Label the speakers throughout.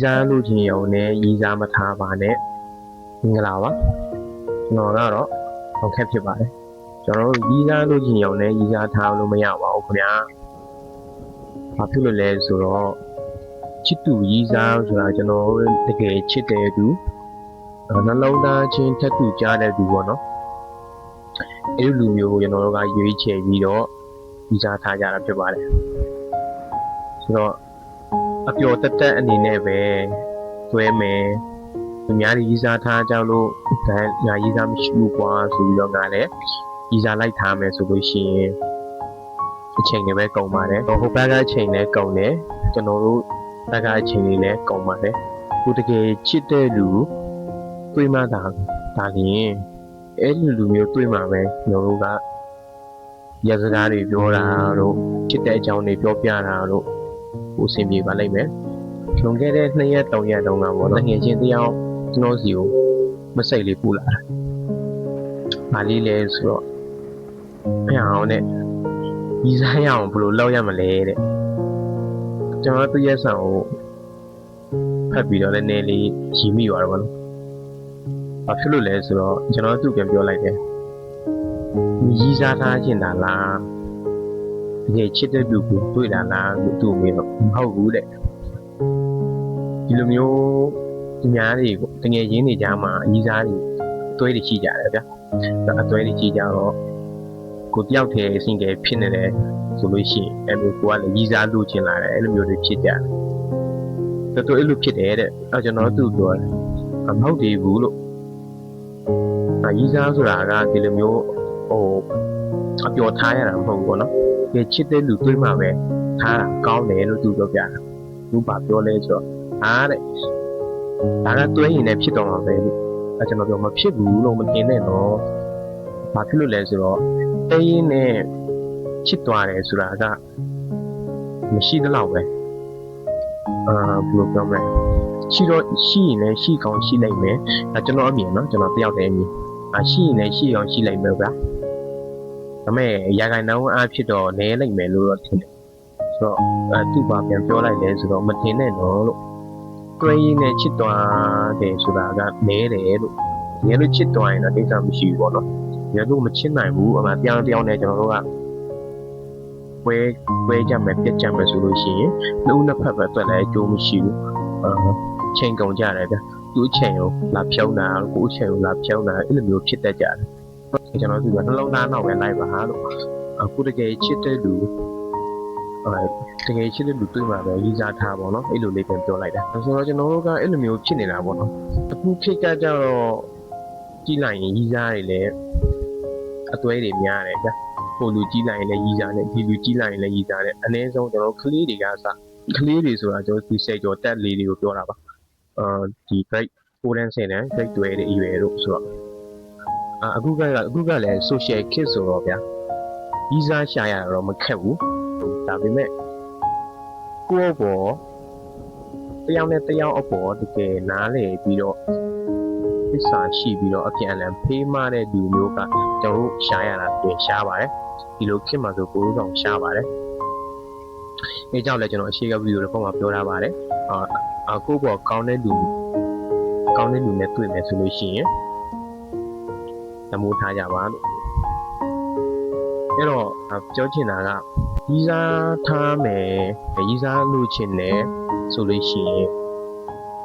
Speaker 1: စားလို့ချင်းရုံနဲ့ရီးစားမထားပါနဲ့မင်္ဂလာပါကျွန်တော်ကတော့ဟုတ်ခက်ဖြစ်ပါတယ်ကျွန်တော်တို့ရီးစားလို့ချင်းရုံနဲ့ရီးစားထားလို့မရပါဘူးခင်ဗျာဘာဖြစ်လို့လဲဆိုတော့ချစ်သူရီးစားဆိုတာကျွန်တော်တကယ်ချစ်တဲ့သူနှလုံးသားချင်းထပ်တူကြားတဲ့သူပေါ့နော်အဲ့ဒီလူမျိုးကိုကျွန်တော်တို့ကရွေးချယ်ပြီးတော့ရီးစားထားကြတာဖြစ်ပါတယ်ဆိုတော့အပျော်တက်အနေနဲ့ပဲတွဲမယ်သူများရီးစားထားကြလို့ငါရီးစားမရှိဘူးကွာဆိုပြီးတော့ငါလည်းရီးစားလိုက်ထားမယ်ဆိုလို့ရှိရင်အချိန်တွေပဲကုန်ပါတယ်ဟိုဘက်ကအချိန်လည်းကုန်တယ်ကျွန်တော်တို့ဘက်ကအချိန်တွေလည်းကုန်ပါတယ်သူတကယ်ချစ်တဲ့လူတွေ့မှဒါလျင်အဲ့ဒီလူမျိုးတွေ့မှပဲကျွန်တော်တို့ကရစကားတွေပြောတာတို့ချစ်တဲ့အကြောင်းတွေပြောပြတာတို့ဟိုအဆင်ပြေပါလိမ့်မယ်လွန်ခဲ့တဲ့2ရက်3ရက်တုန်းကပေါ့နော်ငယ်ချင်းတယောက်ကျွန်တော်စီကိုမစိတ်လေးပူလာတာ။ဘာလေးလဲဆိုတော့ဖျောင်းနဲ့ရီးစားရအောင်ဘယ်လိုလုပ်ရမလဲတဲ့။ကျွန်တော်သူရဲ့ဆောင်ကိုဖတ်ပြီးတော့လည်းနည်းလေးရီမိသွားတယ်ပေါ့နော်။ဘာဖြစ်လို့လဲဆိုတော့ကျွန်တော်သူ့ပြန်ပြောလိုက်တယ်။ရီးစားထားခြင်းတာလား။ဒီချစ်တဲ့လူကိုတွေ့တာလားလို့သူ့မေးတော့မဟုတ်ဘူးတဲ့။ဒီလိုမျိုးဒီများတွေကိုတကယ်ရင်းနေကြမှာအကြီးစားတွေအသွေးတွေရှိကြတယ်ဗျာအသွေးတွေရှိကြတော့ကိုတယောက်တည်းစင်ကြယ်ဖြစ်နေတယ်ဆိုလို့ရှိရင်အဲ့လိုကိုကလည်းကြီးစားလို့ချင်လာတယ်အဲ့လိုမျိုးတွေဖြစ်ကြတယ်တော်အဲ့လိုဖြစ်တယ်တဲ့အဲ့ကျွန်တော်သူ့ပြောတယ်မဟုတ်သေးဘူးလို့ကြီးစားဆိုတာကဒီလိုမျိုးဟိုအပျော်ထားရတာမဟုတ်ဘူးပေါ့နော်ဒီချစ်တဲ့လူတွေးမှပဲထားတာကောင်းတယ်လို့သူပြောပြတာသူဘာပြောလဲဆိုတော့အားတဲ့ဒါကတွဲရင်လည်းဖြစ်တော့မှာပဲလို့အဲကျွန်တော်ပြောမဖြစ်ဘူးလို့မတင်နဲ့တော့ဘာဖြစ်လို့လဲဆိုတော့တဲရင်နဲ့ချစ်သွားတယ်ဆိုတာကမရှိသလောက်ပဲဘယ်လိုပြောမလဲရှိတော့ရှိရင်လည်းရှိကောင်းရှိလိုက်မယ်ဒါကျွန်တော်အမြင်နော်ကျွန်တော်တယောက်တည်းအမြင်ရှိရင်လည်းရှိကောင်းရှိလိုက်မယ်ဗျာဒါပေမဲ့ရာခိုင်နှုန်းအားဖြစ်တော့နည်းလိုက်မယ်လို့တော့ထင်တယ်ဆိုတော့သူ့ဘာပြန်ပြောလိုက်လဲဆိုတော့မတင်နဲ့တော့လို့တွဲရင်းနဲ့ချစ်သွားတယ်ဆိုတာကနဲတယ်လို့ငယ်လို့ချစ်သွားရင်တော့တိတ်ဆမရှိဘူးပေါ့နော်ငယ်လို့မချစ်နိုင်ဘူးအမှတရားနဲ့ကျွန်တော်တို့ကပွဲကြမယ်ပြတ်ကြမယ်ဆိုလို့ရှိရင်နှစ်ဦးနှစ်ဖက်ပဲအတွက်လည်းအကျိုးမရှိဘူးချိန်ကုန်ကြတယ်ဗျသူ့ချိန်ကိုလာဖြုံးတာကိုယ့်ချိန်ကိုလာဖြုံးတာအဲ့လိုမျိုးဖြစ်တတ်ကြတယ်ကျွန်တော်တို့ကနှလုံးသားနောက်ပဲလိုက်ပါလို့အခုတကယ်ချစ်တဲ့လူတကယ်ချစ်တဲ့လူတွေ့မှာပဲရီးစားထားပေါ့နော်အဲ့လိုလေးပြန်ပြောလိုက်တာဆိုတော့ကျွန်တော်တို့ကအဲ့လိုမျိုးဖြစ်နေတာပေါ့နော်အခုခေတ်ကကြတော့ကြည့်လိုက်ရင်ရီးစားတွေလည်းအသွဲတွေများတယ်ဗျဟိုလူကြည့်လိုက်ရင်လည်းရီးစားတယ်ဒီလူကြည့်လိုက်ရင်လည်းရီးစားတယ်အနည်းဆုံးကျွန်တော်တို့ကလေးတွေကစကလေးတွေဆိုတာကျွန်တော်ဒီ10ကျော်တက်လေးတွေကိုပြောတာပါဒီ grade 4 and 10 and grade 12တွေအရွယ်တို့ဆိုတော့အခုကလည်း social kid ဆိုတော့ဗျရီးစားရှာရတာတော့မခက်ဘူးဒါပေမဲ့ကိုယ့်ဘောတယောက်နဲ့တယောက်အပေါ်တကယ်နားလည်ပြီးတော့သစ္စာရှိပြီးတော့အပြန်အလှန်ဖေးမတဲ့လူမျိုးကကျွန်တော်တို့ရှားရတာပြင်ရှားပါတယ်ဒီလိုခင်မှာဆိုကိုယ်ဆောင်ရှားပါတယ်အဲကြောင့်လည်းကျွန်တော်အရှိကဗီဒီယိုတစ်ခုမှာပြောထားပါတယ်ကိုယ့်ဘောကောင်းတဲ့လူနဲ့တွေ့မယ်ဆိုလို့ရှိရင်သမိုးထားကြပါလို့အဲ့တော့ပြောချင်တာကရီးစားထားမယ်ရီးစားလို့ချင်တယ်ဆိုလို့ရှိရင်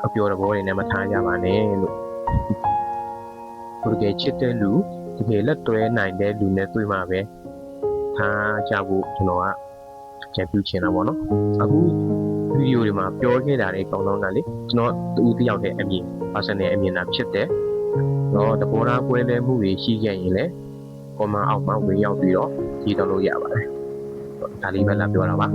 Speaker 1: အပျော်တဘောတွေနဲ့မထားကြပါနဲ့လို့တကယ်ချစ်တဲ့လူတကယ်လက်တွဲနိုင်တဲ့လူနဲ့တွေ့မှာပဲထားကြဖို့ကျွန်တော်ကကြံပြုချင်တာပေါ့နော်အခုဗီဒီယိုတွေမှာပြောခဲ့တာတွေအကောင်လုံးကလေကျွန်တော်တူတယောက်နဲ့အမြင် personal အမြင်တာဖြစ်တယ်တော့တဘောသားပွဲလဲမှုတွေရှိခဲ့ရင်လည်း comment အောက်မှာဝင်ရောက်ပြီးတော့ကြည့်တော့လို့ရပါတယ်ဒါလေးပဲလာပြောတာပါ